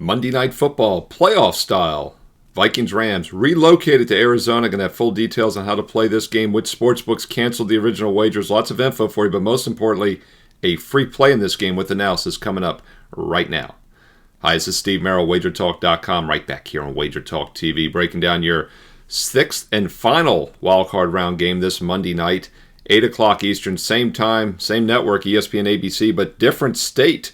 Monday Night Football, playoff style. Vikings-Rams relocated to Arizona. Going to have full details on how to play this game. Which sportsbooks canceled the original wagers. Lots of info for you, but most importantly, a free play in this game with analysis coming up right now. Hi, this is Steve Merrill, WagerTalk.com, right back here on Wager Talk TV, breaking down your sixth and final wildcard round game this Monday night, 8 o'clock Eastern, same time, same network, ESPN, ABC, but different state.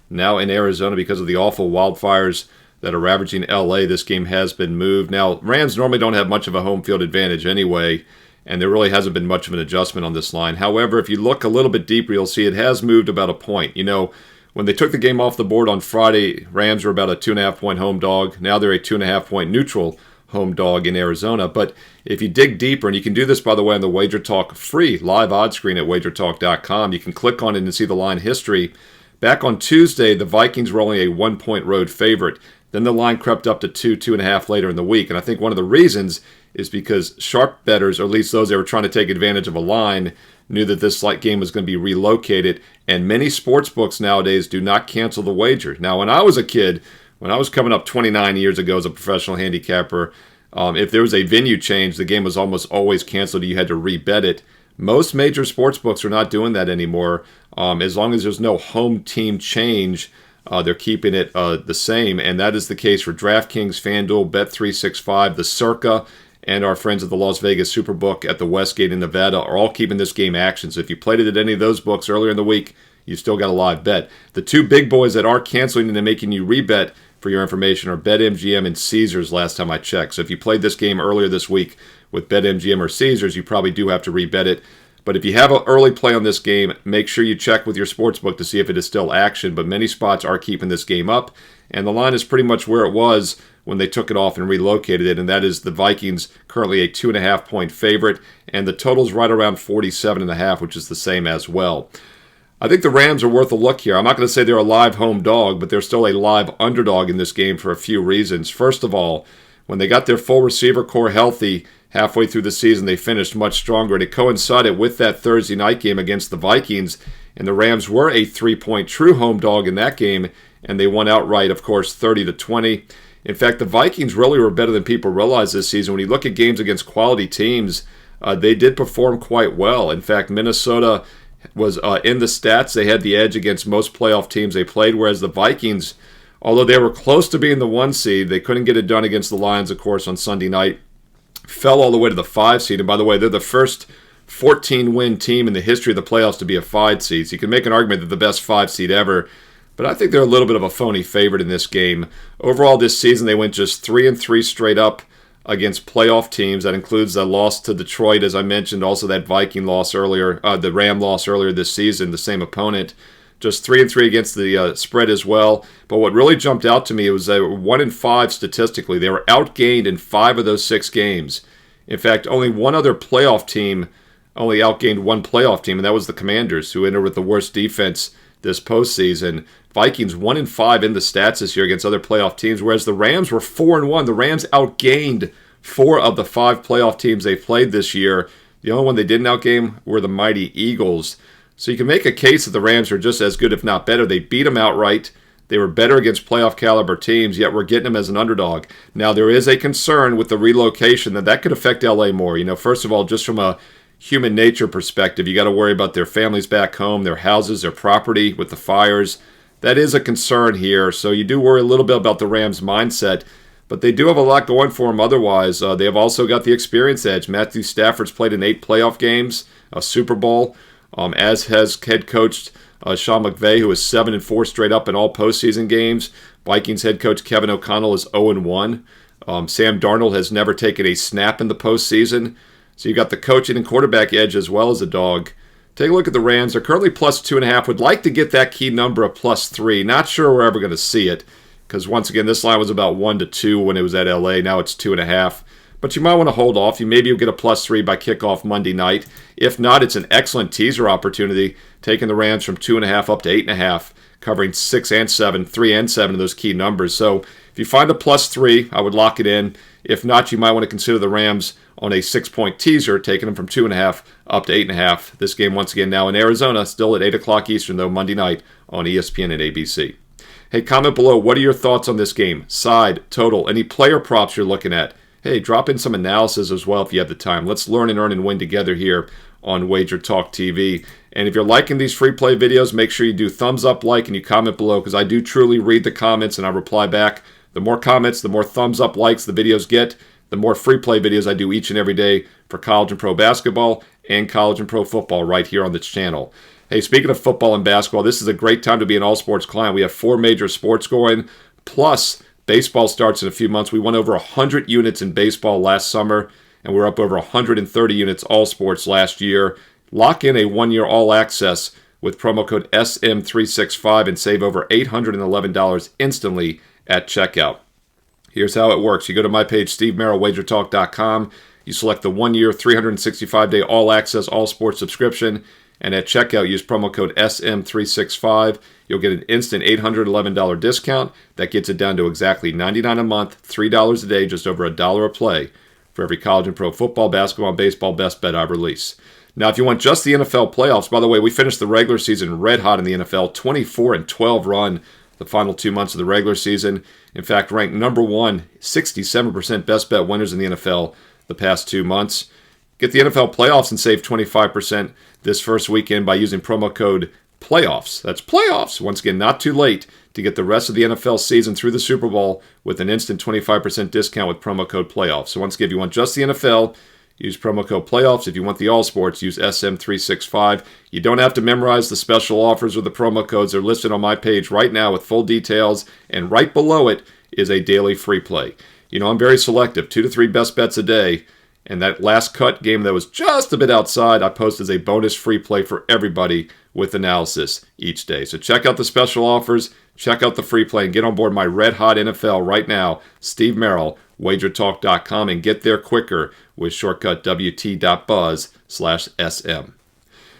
Now in Arizona because of the awful wildfires that are ravaging LA, this game has been moved. Now, Rams normally don't have much of a home field advantage anyway, and there really hasn't been much of an adjustment on this line. However, if you look a little bit deeper, you'll see it has moved about a point. You know, when they took the game off the board on Friday, Rams were about a 2.5-point home dog. Now they're a 2.5-point neutral home dog in Arizona. But if you dig deeper, and you can do this, by the way, on the Wager Talk free live odds screen at wagertalk.com, you can click on it and see the line history. Back on Tuesday, the Vikings were only a 1-point road favorite. Then the line crept up to 2.5 later in the week. And I think one of the reasons is because sharp bettors, or at least those that were trying to take advantage of a line, knew that this game was going to be relocated. And many sports books nowadays do not cancel the wager. Now, when I was a kid, when I was coming up 29 years ago as a professional handicapper, if there was a venue change, the game was almost always canceled. You had to rebet it. Most major sports books are not doing that anymore. As long as there's no home team change, they're keeping it the same. And that is the case for DraftKings, FanDuel, Bet365, the Circa, and our friends at the Las Vegas Superbook at the Westgate in Nevada are all keeping this game action. So if you played it at any of those books earlier in the week, you still got a live bet. The two big boys that are canceling and making you rebet, for your information, are BetMGM and Caesars last time I checked. So if you played this game earlier this week with BetMGM or Caesars, you probably do have to rebet it. But if you have an early play on this game, make sure you check with your sportsbook to see if it is still action. But many spots are keeping this game up, and the line is pretty much where it was when they took it off and relocated it, and that is the Vikings currently a 2.5-point favorite, and the total's right around 47.5, which is the same as well. I think the Rams are worth a look here. I'm not going to say they're a live home dog, but they're still a live underdog in this game for a few reasons. First of all, when they got their full receiver core healthy halfway through the season, they finished much stronger. And it coincided with that Thursday night game against the Vikings, and the Rams were a 3-point true home dog in that game, and they won outright, of course, 30-20. In fact, the Vikings really were better than people realize this season. When you look at games against quality teams, they did perform quite well. In fact, Minnesota was in the stats. They had the edge against most playoff teams they played, whereas the Vikings, although they were close to being the 1 seed, they couldn't get it done against the Lions, of course, on Sunday night. Fell all the way to the 5 seed. And by the way, they're the first 14-win team in the history of the playoffs to be a 5 seed. So you can make an argument they're the best 5 seed ever. But I think they're a little bit of a phony favorite in this game. Overall this season, they went just 3-3 straight up against playoff teams. That includes the loss to Detroit, as I mentioned, also that Viking loss earlier, the Ram loss earlier this season, the same opponent. Just 3-3 against the spread as well. But what really jumped out to me was they were 1-5 statistically. They were outgained in 5 of those 6 games. In fact, only one other playoff team only outgained one playoff team, and that was the Commanders, who entered with the worst defense this postseason. Vikings 1-5 in the stats this year against other playoff teams, whereas the Rams were 4-1. The Rams outgained 4 of the 5 playoff teams they played this year. The only one they didn't outgame were the mighty Eagles. So you can make a case that the Rams are just as good, if not better. They beat them outright. They were better against playoff caliber teams, yet we're getting them as an underdog. Now, there is a concern with the relocation that could affect LA more. You know, first of all, just from a human nature perspective, you got to worry about their families back home, their houses, their property with the fires. That is a concern here. So you do worry a little bit about the Rams' mindset, but they do have a lot going for them otherwise. They have also got the experience edge. Matthew Stafford's played in 8 playoff games, a Super Bowl, as has head coach Sean McVay, who is 7-4 straight up in all postseason games. Vikings head coach Kevin O'Connell is 0-1. Sam Darnold has never taken a snap in the postseason. So you got the coaching and quarterback edge as well as a dog. Take a look at the Rams. They're currently plus 2.5. Would like to get that key number of plus 3. Not sure we're ever going to see it, because once again, this line was about 1-2 when it was at LA. Now it's 2.5. But you might want to hold off. Maybe you'll get a plus 3 by kickoff Monday night. If not, it's an excellent teaser opportunity, taking the Rams from 2.5 up to 8.5, covering 6 and 7, 3 and 7 of those key numbers. So if you find a plus 3, I would lock it in. If not, you might want to consider the Rams on a 6-point teaser, taking them from 2.5 up to 8.5. This game, once again, now in Arizona, still at 8 o'clock Eastern, though, Monday night on ESPN and ABC. Hey, comment below, what are your thoughts on this game? Side, total, any player props you're looking at? Hey, drop in some analysis as well if you have the time. Let's learn and earn and win together here on Wager Talk TV. And if you're liking these free play videos, make sure you do thumbs up, like, and you comment below, because I do truly read the comments and I reply back. The more comments, the more thumbs up, likes the videos get, the more free play videos I do each and every day for college and pro basketball and college and pro football right here on this channel. Hey, speaking of football and basketball, this is a great time to be an all-sports client. We have 4 major sports going, plus baseball starts in a few months. We won over 100 units in baseball last summer, and we're up over 130 units all sports last year. Lock in a 1-year all-access with promo code SM365 and save over $811 instantly at checkout. Here's how it works. You go to my page, stevemerrillwagertalk.com. You select the 1-year, 365-day all-access, all-sports subscription. And at checkout, use promo code SM365. You'll get an instant $811 discount. That gets it down to exactly $99 a month, $3 a day, just over $1 a play for every college and pro football, basketball, and baseball best bet I release. Now, if you want just the NFL playoffs, by the way, we finished the regular season red hot in the NFL, 24-12 run the final 2 months of the regular season. In fact, ranked number 1, 67% best bet winners in the NFL the past 2 months. Get the NFL playoffs and save 25% this first weekend by using promo code PLAYOFFS. That's PLAYOFFS. Once again, not too late to get the rest of the NFL season through the Super Bowl with an instant 25% discount with promo code PLAYOFFS. So once again, if you want just the NFL, use promo code PLAYOFFS. If you want the all sports, use SM365. You don't have to memorize the special offers or the promo codes. They're listed on my page right now with full details, and right below it is a daily free play. You know, I'm very selective, 2 to 3 best bets a day. And that last cut game that was just a bit outside, I post as a bonus free play for everybody with analysis each day. So check out the special offers, check out the free play, and get on board my red hot NFL right now. Steve Merrill, wagertalk.com, and get there quicker with shortcut wt.buzz/SM.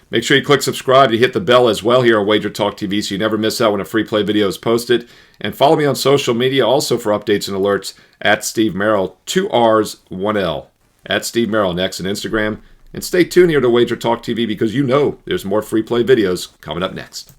Make sure you click subscribe. You hit the bell as well here on Wager Talk TV so you never miss out when a free play video is posted. And follow me on social media also for updates and alerts at Steve Merrill, 2 R's, 1 L. At Steve Merrill on X and Instagram. And stay tuned here to Wager Talk TV because you know there's more free play videos coming up next.